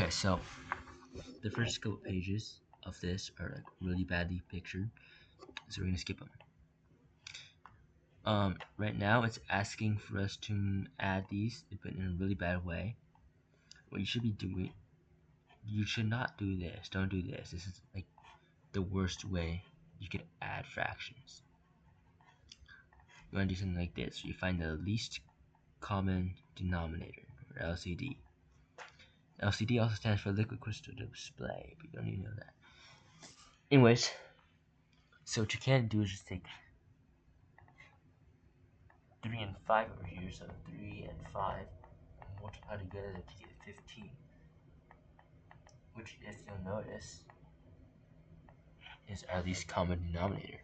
Okay, so the first couple pages of this are like really badly pictured, so we're gonna skip them. Right now it's asking for us to add these, but in a really bad way. What you should be doing, you should not do this. Don't do this. This is like the worst way you could add fractions. You want to do something like this. You find the least common denominator, or LCD. LCD also stands for liquid crystal display, but you don't even know that. Anyways, so what you can do is just take 3 and 5 over here, so 3 and 5, and multiply together to get 15. Which, if you'll notice, is our least common denominator.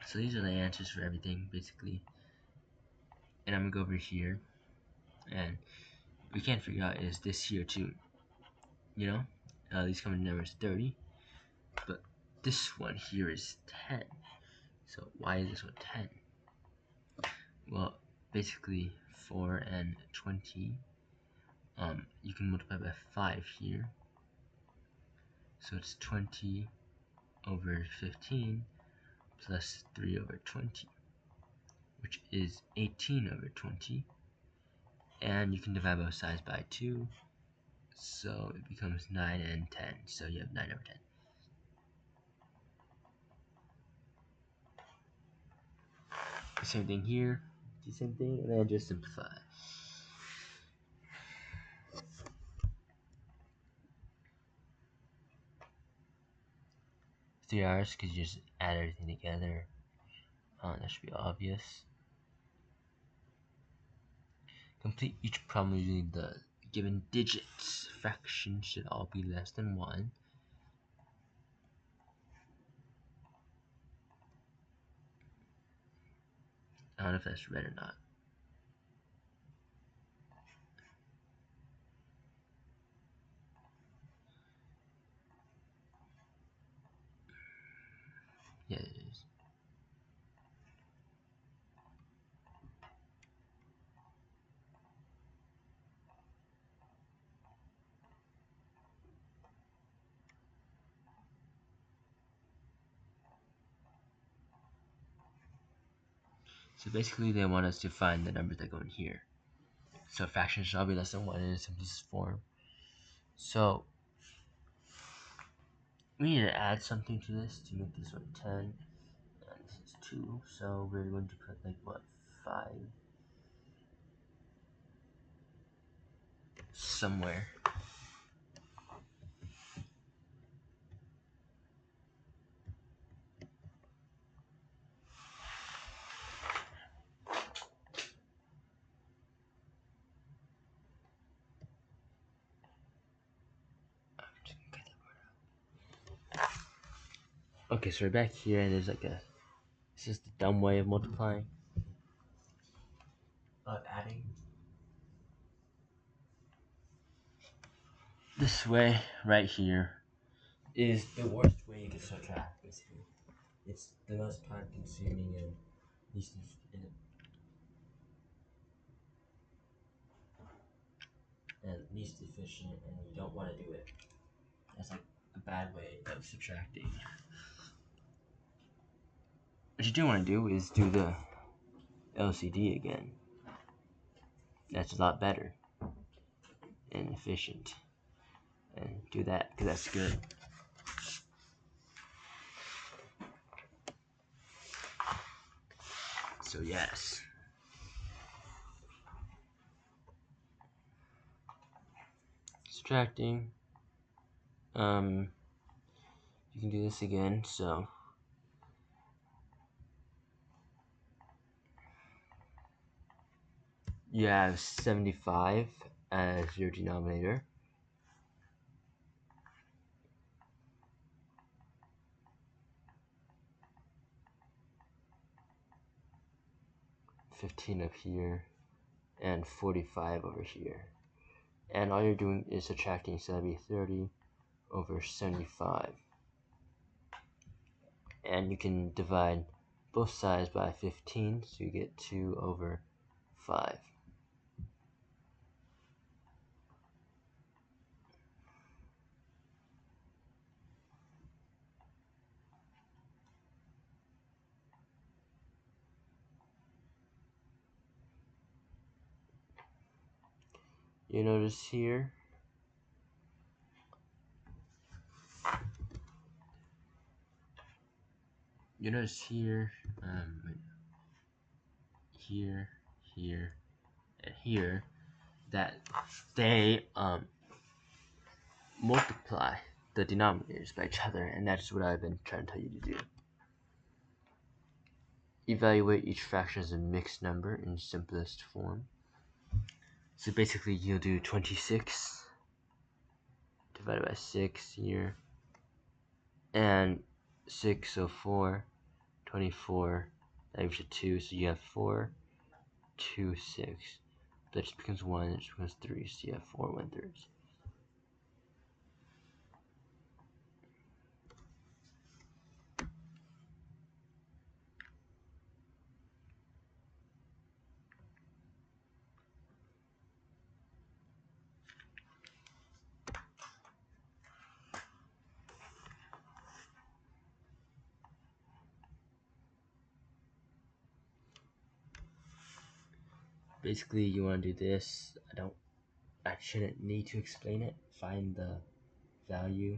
So these are the answers for everything, basically. And I'm going to go over here, and we can't figure out is this here too. You know, least common number is 30, but this one here is 10. So why is this one 10? Well, basically 4 and 20, you can multiply by 5 here. So it's 20 over 15 plus 3 over 20, which is 18 over 20. And you can divide both sides by 2, so it becomes 9 and 10. So you have 9 over 10. Same thing here, do the same thing, and then just simplify. 3 hours because you just add everything together. That should be obvious. Complete each problem using the given digits. Fractions should all be less than 1. I don't know if that's red or not. Yeah, it is. So basically they want us to find the numbers that go in here. So fractions should all be less than 1 in its simplest form. So we need to add something to this to make this one 10. And this is 2. So we're going to put like what, 5 somewhere. Okay, so we're back here and there's like a, this is the dumb way of multiplying. Adding. This way, right here, is the worst way you can subtract, basically. It's the most time consuming and least efficient, and you don't want to do it. That's like a bad way of subtracting. What you do want to do is do the LCD again. That's a lot better and efficient. And do that because that's good. So yes. Subtracting. You can do this again, so you have 75 as your denominator. $15 up here and 45 over here. And all you're doing is subtracting, so that'd be 30 over 75. And you can divide both sides by 15, so you get 2 over 5. you notice here here, here, and here that they multiply the denominators by each other, and that's what I've been trying to tell you to do. Evaluate each fraction as a mixed number in simplest form. So basically you'll do 26 divided by 6 here, and 6, so 4, 24, that gives you 2, so you have 4, 2, 6. That just becomes 1, it just becomes 3, so you have 4 1/3. Basically you want to do this. I shouldn't need to explain it. Find the value.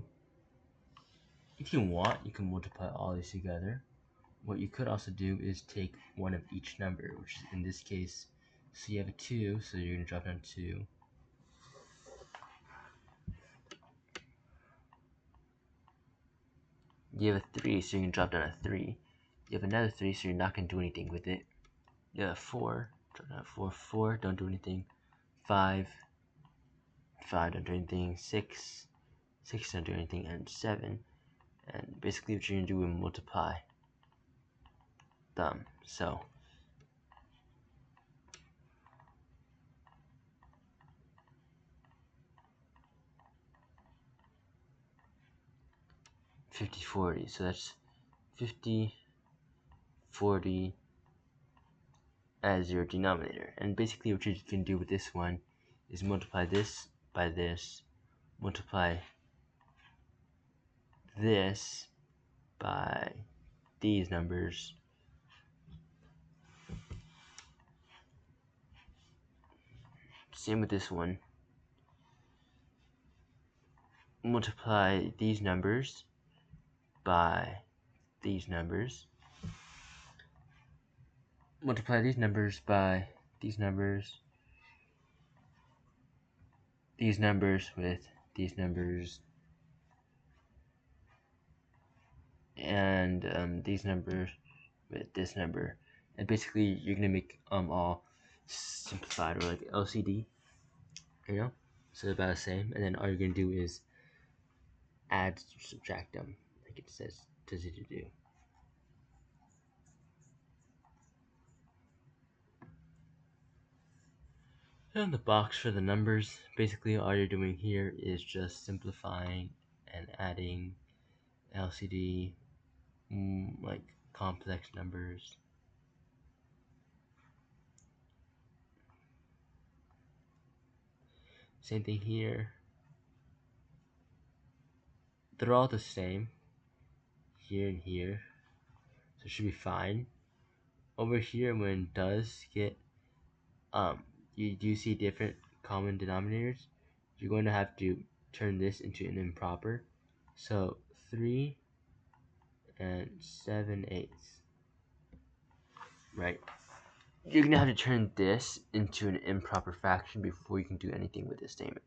If you want, you can multiply all these together. What you could also do is take one of each number, which is in this case, so you have a 2, so you're going to drop down 2. You have a 3, so you can drop down a 3. You have another 3, so you're not going to do anything with it. You have 4, drop down 4, 4, don't do anything. 5, 5, don't do anything. 6, 6, don't do anything. And 7. And basically what you're going to do is multiply them. So 50, 40. So that's 50, 40 as your denominator. And basically what you can do with this one is multiply this by this, multiply this by these numbers, same with this one, multiply these numbers by these numbers, multiply these numbers by these numbers, these numbers with these numbers, and these numbers with this number. And basically you're gonna make all simplified, or like LCD, you know, so they're about the same. And then all you're gonna do is add, subtract them like it says tells you to do. And the box for the numbers, basically all you're doing here is just simplifying and adding LCD, like complex numbers. Same thing here. They're all the same here and here, so it should be fine. Over here, when it does get you do see different common denominators, you're going to have to turn this into an improper. So 3 and 7/8, right? You're gonna have to turn this into an improper fraction before you can do anything with this statement.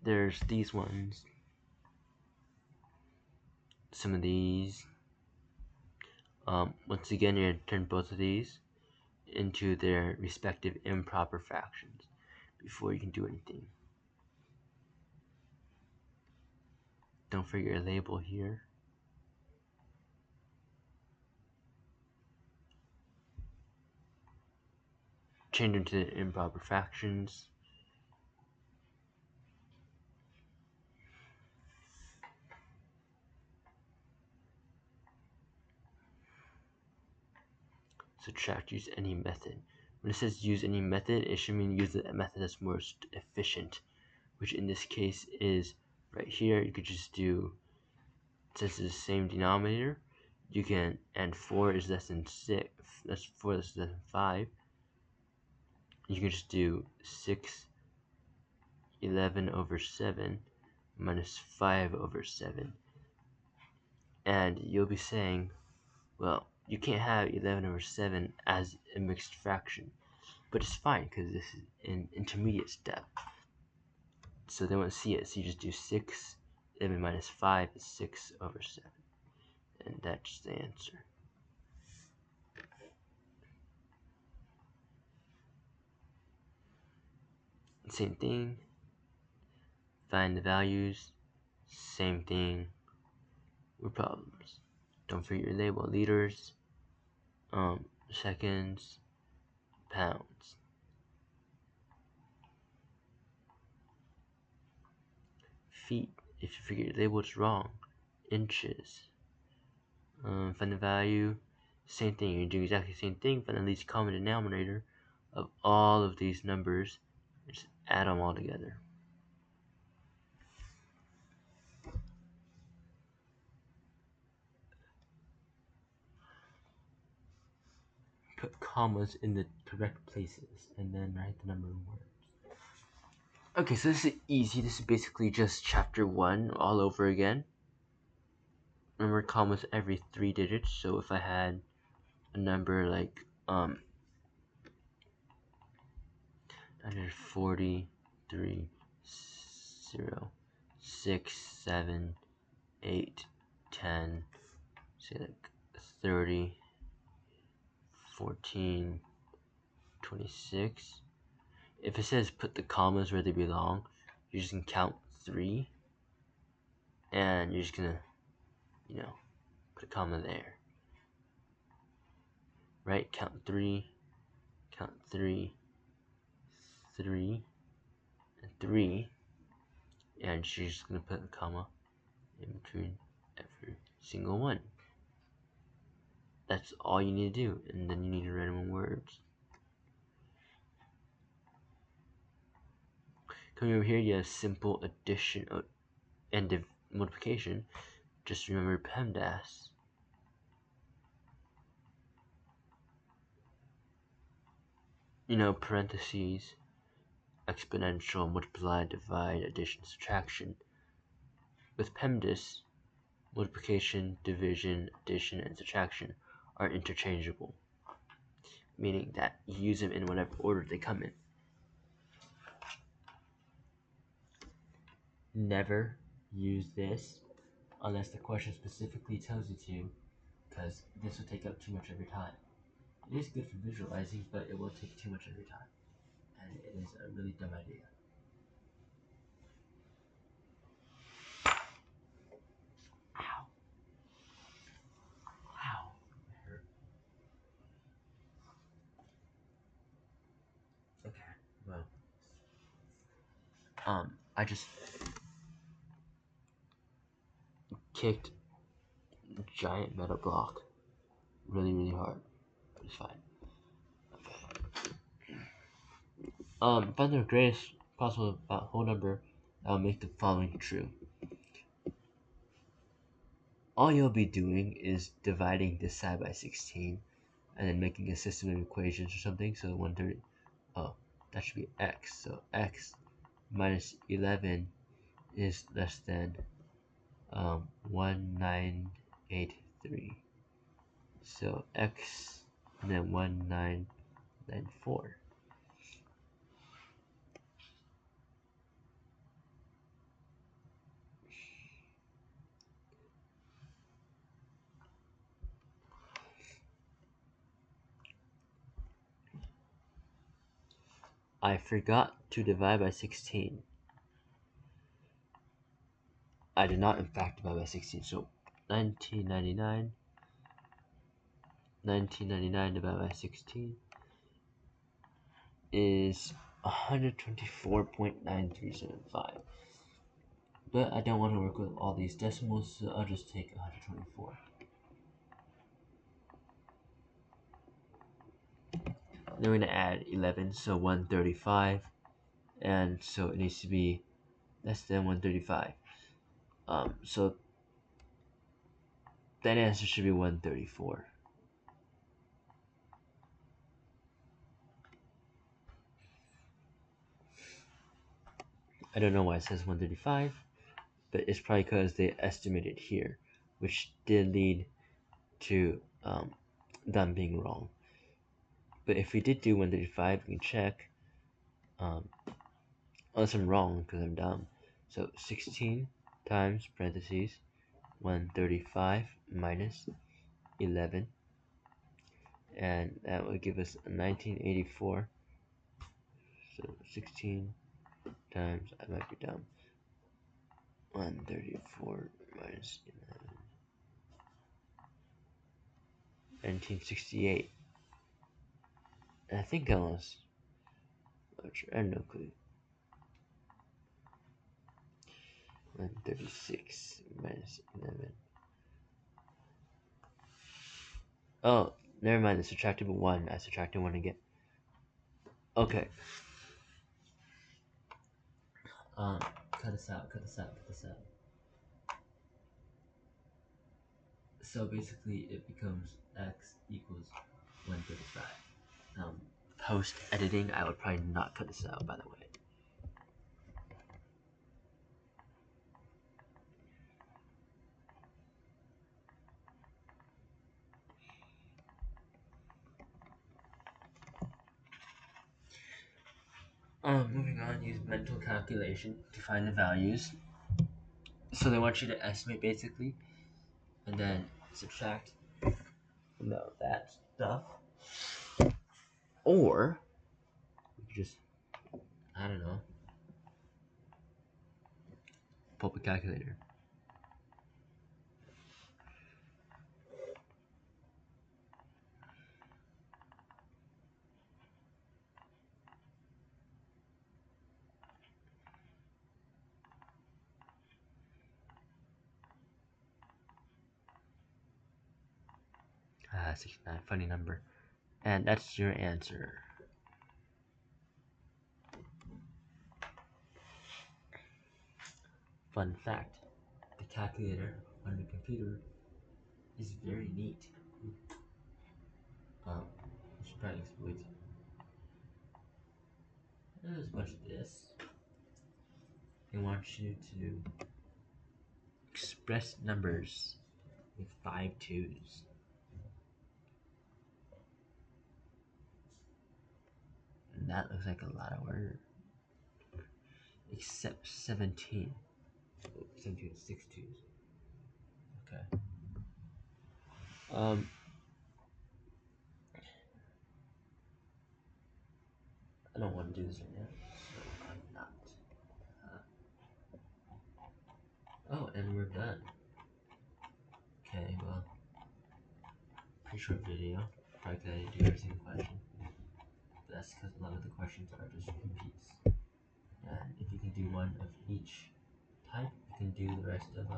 There's these ones, some of these. Once again, you're gonna turn both of these into their respective improper fractions before you can do anything. Don't forget your label here. Change them to improper fractions. Subtract, use any method. When it says use any method, it should mean use the method that's most efficient, which in this case is right here. You could just do, since it's the same denominator, you can, and 4 is less than 6, that's 4 less than 5, you can just do 6 11 over 7 minus 5 over 7, and you'll be saying, well, you can't have 11 over 7 as a mixed fraction, but it's fine because this is an intermediate step, so they won't see it. So you just do 6 11 minus 5 is 6 over 7, and that's the answer. Same thing, find the values, same thing with problems. Don't forget your label: liters, seconds, pounds. Feet, if you forget your label, it's wrong. Inches. Find the value, same thing. You're doing exactly the same thing. Find the least common denominator of all of these numbers and just add them all together. Put commas in the correct places and then write the number of words. Okay, so this is easy. This is basically just chapter 1 all over again. Remember, commas every 3 digits. So if I had a number like 943 0 6 7 8 10, say like 30 14 26, if it says put the commas where they belong, you're just gonna count 3 and you're just gonna, put a comma there, right? Count 3, 3, and 3, and she's just gonna put a comma in between every single one. That's all you need to do, and then you need to write them in words. Coming over here, you have simple addition and multiplication. Just remember PEMDAS. Parentheses, exponential, multiply, divide, addition, subtraction. With PEMDAS, multiplication, division, addition, and subtraction are interchangeable, meaning that you use them in whatever order they come in. Never use this unless the question specifically tells you to, because this will take up too much of your time. It is good for visualizing, but it will take too much of your time, and it is a really dumb idea. Ow. Ow. It hurt. Okay, well, I just kicked a giant metal block really, really hard, but it's fine. Find the greatest possible whole number that will make the following true. All you'll be doing is dividing this side by 16 and then making a system of equations or something. So 130, that should be x. So x minus 11 is less than 1983. So x and then 1994. I forgot to divide by 16. I did not in fact divide by 16, so 1999 divided by 16 is 124.9375. But I don't want to work with all these decimals, so I'll just take 124. Then we're going to add 11, so 135, and so it needs to be less than 135. So that answer should be 134. I don't know why it says 135, but it's probably because they estimated here, which did lead to them being wrong. But if we did do 135, we can check, unless I'm wrong because I'm dumb. So 16 times parentheses 135 minus 11, and that would give us 1984. So 16 times, I might be dumb, 134 minus 11, 1968. And I think I was, I have no clue. 136 minus 11. Oh, never mind, I subtracted 1. I subtracted 1 again. Okay. Cut this out, cut this out, cut this out. So basically, it becomes x equals 135. Post editing, I would probably not cut this out, by the way. Moving on, use mental calculation to find the values. So they want you to estimate basically, and then subtract that stuff. Or just, I don't know, pull up a calculator. Ah, 69, funny number. And that's your answer. Fun fact, the calculator on the computer is very neat. You should probably exploit it. There's a bunch of this. They want you to express numbers with 5 2's. And that looks like a lot of work. Except 17. 17 is 6 2's. Okay. I don't want to do this right now, so I'm not. Oh, and we're done. Okay, well, pretty short video. Probably because I didn't do every single question. But that's because a lot of the questions are just repeats. And if you can do one of each type, you can do the rest of